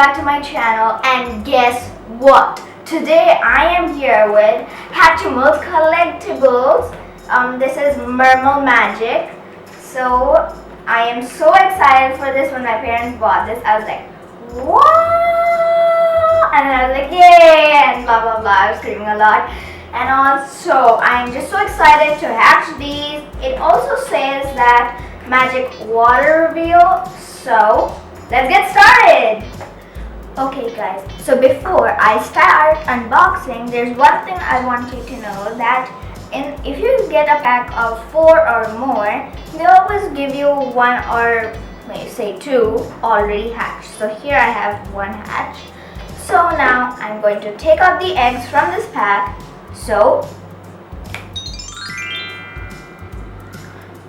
back to my channel, and guess what? Today I am here with Hatchimals Collectibles. This is Mermal Magic. So I am so excited for this. When my parents bought this, I was like, what? And then I was like, yay, and blah blah blah. I was screaming a lot. And also, I'm just so excited to hatch these. It also says that magic water reveal. So let's get started. Okay guys, so before I start unboxing, there's one thing I want you to know, that if you get a pack of 4 or more, they always give you 1 or maybe say 2 already hatched. So here I have 1 hatch. So now I'm going to take out the eggs from this pack. So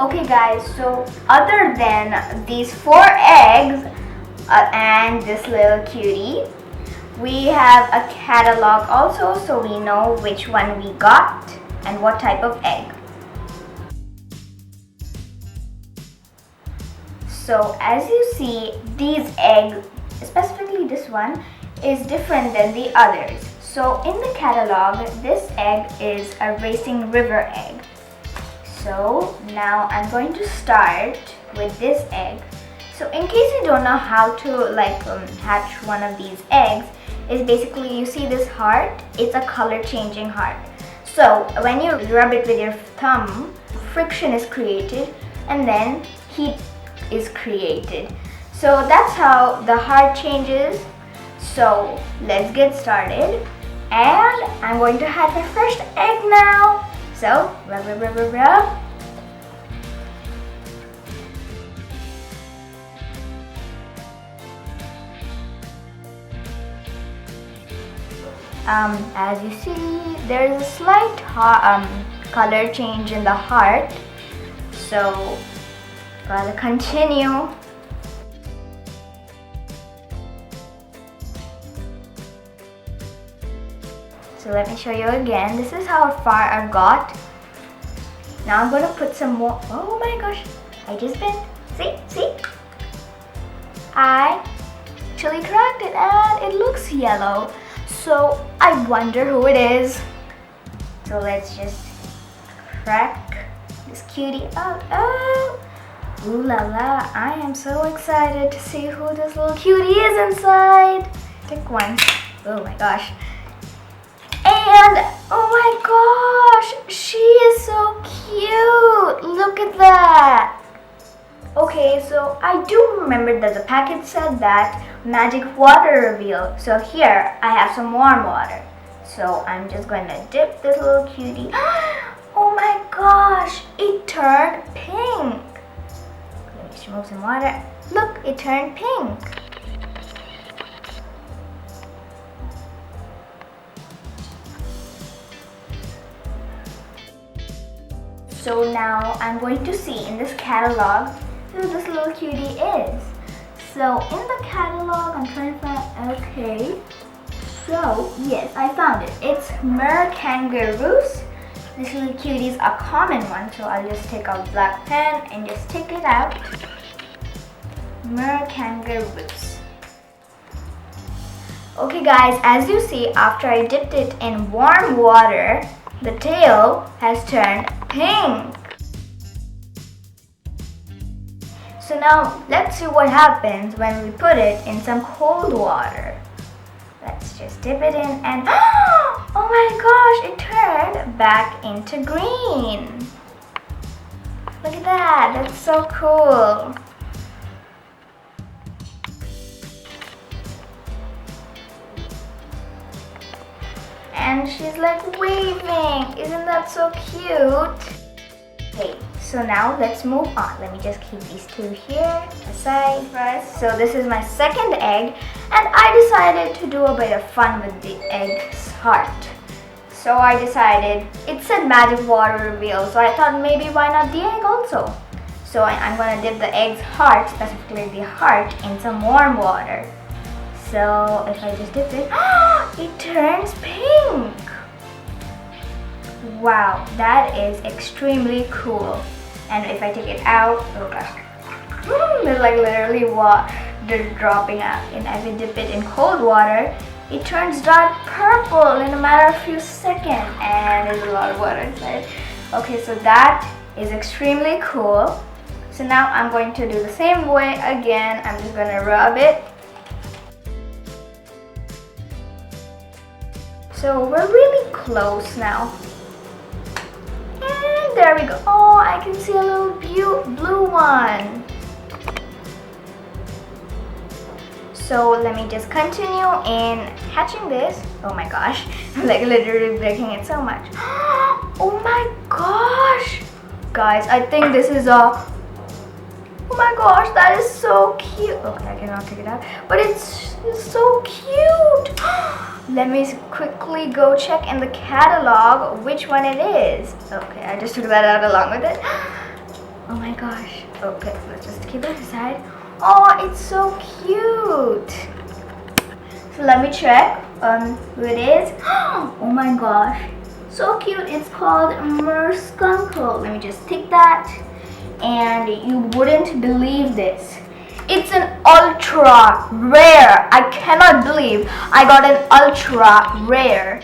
okay guys, so other than these 4 eggs and this little cutie, we have a catalog also, so we know which one we got and what type of egg. So as you see, these eggs, specifically this one, is different than the others. So in the catalog, this egg is a racing river egg. So now I'm going to start with this egg. So in case you don't know how to hatch one of these eggs, is basically you see this heart, it's a color changing heart. So when you rub it with your thumb, friction is created and then heat is created. So that's how the heart changes. So let's get started. And I'm going to hatch my first egg now. So rub, rub, rub, rub, rub. As you see, there is a slight color change in the heart. So gotta continue. So let me show you again. This is how far I got. Now I'm going to put some more. Oh my gosh, I just bent. See? I actually cracked it and it looks yellow. So I wonder who it is. So let's just crack this cutie out. Oh, ooh la la. I am so excited to see who this little cutie is inside. Pick one. Oh my gosh. And oh my gosh, she is so cute. Look at that. Okay, so I do remember that the package said that magic water reveal. So here I have some warm water. So I'm just going to dip this little cutie. Oh my gosh, it turned pink. Let me just remove some water. Look, it turned pink. So now I'm going to see in this catalog who this little cutie is. So in the catalog, I'm trying to find, okay. So yes, I found it. It's mer kangaroos. This little cutie is a common one, so I'll just take a black pen and just take it out. Mer kangaroos. Okay guys, as you see, after I dipped it in warm water, the tail has turned pink. So now let's see what happens when we put it in some cold water. Let's just dip it in and oh my gosh, it turned back into green. Look at that, that's so cool. And she's like waving. Isn't that so cute? Okay, so now let's move on. Let me just keep these 2 here aside first. So this is my second egg, and I decided to do a bit of fun with the egg's heart. So I decided, it said magic water reveal, so I thought maybe why not the egg also. So I'm gonna dip the egg's heart, specifically the heart, in some warm water. So if I just dip it, it turns pink. Wow, that is extremely cool. And if I take it out, oh gosh, there's like literally dropping out. And as I dip it in cold water, it turns dark purple in a matter of few seconds. And there's a lot of water inside. Okay, so that is extremely cool. So now I'm going to do the same way again. I'm just gonna rub it. So we're really close now. And there we go. Oh, I can see a little blue one. So let me just continue in hatching this. Oh my gosh, I'm like literally breaking it so much. Oh my gosh. Guys, I think this is a... Oh my gosh, that is so cute. Okay, I cannot take it out, but it's so cute. Let me quickly go check in the catalog which one it is. Okay, I just took that out along with it. Oh my gosh. Okay, let's just keep it aside. Oh, it's so cute. So let me check who it is. Oh my gosh, so cute. It's called Merskunkle. Let me just take that. And you wouldn't believe this. It's an ultra rare. I cannot believe I got an ultra rare.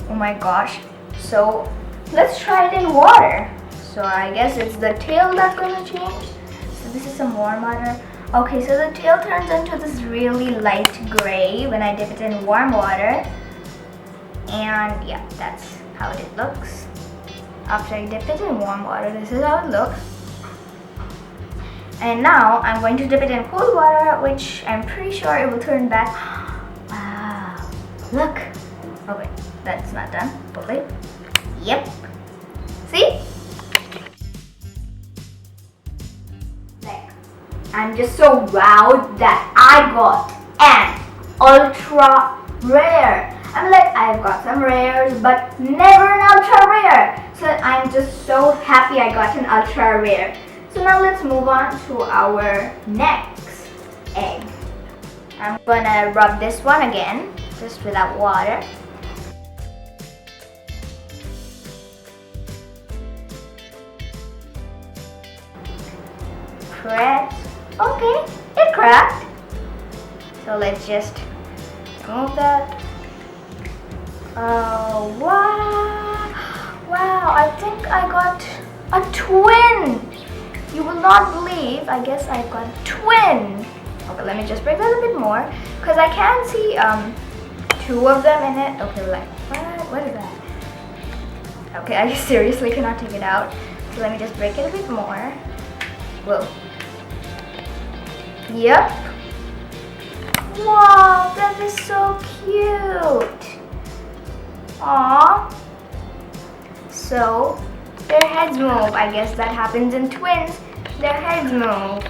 Oh my gosh. So let's try it in water. So I guess it's the tail that's gonna change. So this is some warm water. Okay, so the tail turns into this really light gray when I dip it in warm water. And yeah, that's how it looks. After I dip it in warm water, this is how it looks. And now I'm going to dip it in cold water, which I'm pretty sure it will turn back. Wow, look. Okay, that's not done fully. Yep. See? Like, I'm just so wowed that I got an ultra rare. I'm like, I've got some rares, but never an ultra rare. So I'm just so happy I got an ultra rare. So now let's move on to our next egg. I'm gonna rub this one again, just without water. Press. Okay, it cracked. So let's just remove that. Oh, wow. Wow, I think I got a twin. You will not believe, I guess I got a twin. Okay, let me just break that a bit more, because I can see two of them in it. Okay, like, what is that? Okay, I seriously cannot take it out. So let me just break it a bit more. Whoa. Yep. Wow, that is so cute. Aww. So their heads move. I guess that happens in twins. Their heads move.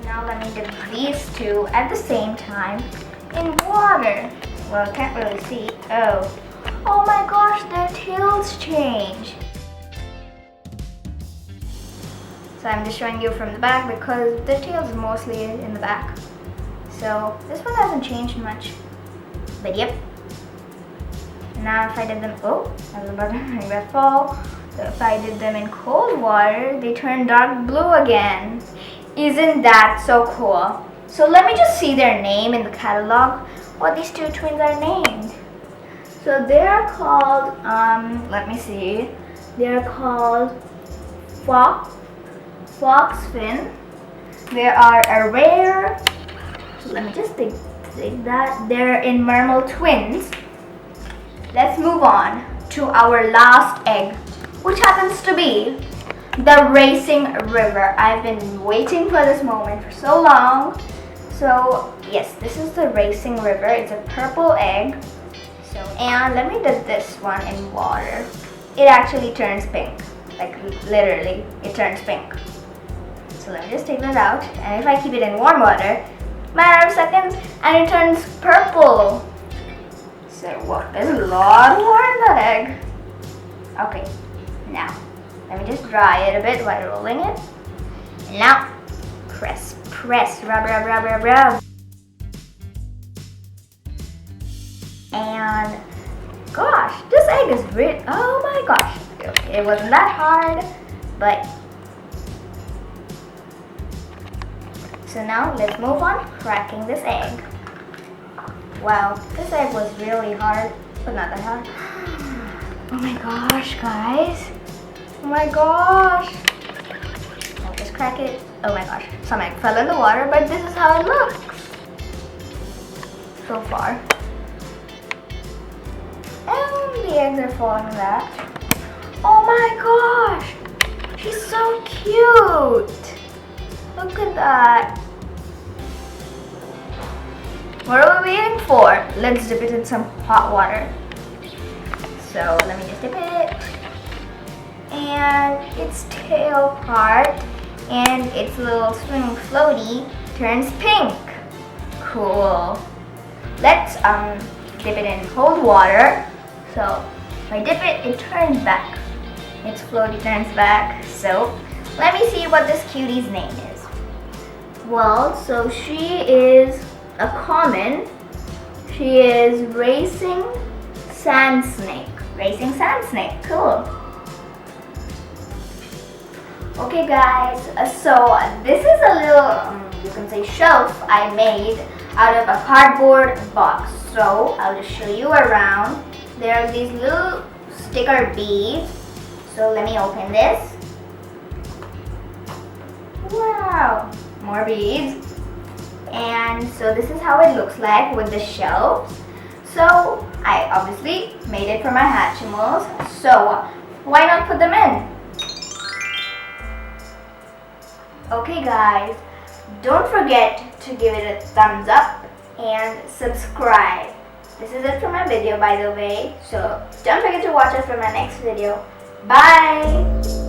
Now let me dip these two at the same time in water. Well, I can't really see. Oh. Oh my gosh, their tails change. So I'm just showing you from the back because the tail is mostly in the back. So this one hasn't changed much. But yep. Now if I did them, oh, I was about to make that fall. So if I did them in cold water, they turn dark blue again. Isn't that so cool? So let me just see their name in the catalog, what these two twins are named. So they are called, let me see. They are called Foxfin. They are a rare, let me just take that. They're in Mermal twins. Let's move on to our last egg, which happens to be the Racing River. I've been waiting for this moment for so long. So yes, this is the Racing River. It's a purple egg. So, and let me dip this one in water. It actually turns pink. Like literally, it turns pink. So let me just take that out. And if I keep it in warm water, matter of seconds, and it turns purple. So what? There's a lot more in that egg. Okay, now let me just dry it a bit while rolling it. And now press, rub, rub, rub, rub, rub. And gosh, this egg is really, oh my gosh. Okay, it wasn't that hard, but. So now let's move on cracking this egg. Wow, this egg was really hard, but not that hard. Oh my gosh, guys. Oh my gosh. I'll just crack it. Oh my gosh, some egg fell in the water, but this is how it looks so far. And the eggs are falling in that. Oh my gosh, she's so cute. Look at that. What are we waiting for? Let's dip it in some hot water. So let me just dip it. And its tail part and its little swing floaty turns pink. Cool. Let's dip it in cold water. So if I dip it, it turns back. Its floaty turns back. So let me see what this cutie's name is. Well, so she is a common. She is Racing Sand Snake. Racing Sand Snake. Cool. Okay guys, so this is a little, you can say shelf I made out of a cardboard box. So I'll just show you around. There are these little sticker beads. So let me open this. Wow, more beads. And so this is how it looks like with the shelves. So I obviously made it for my Hatchimals. So why not put them in? Okay guys, don't forget to give it a thumbs up and subscribe. This is it for my video, by the way. So don't forget to watch us for my next video. Bye!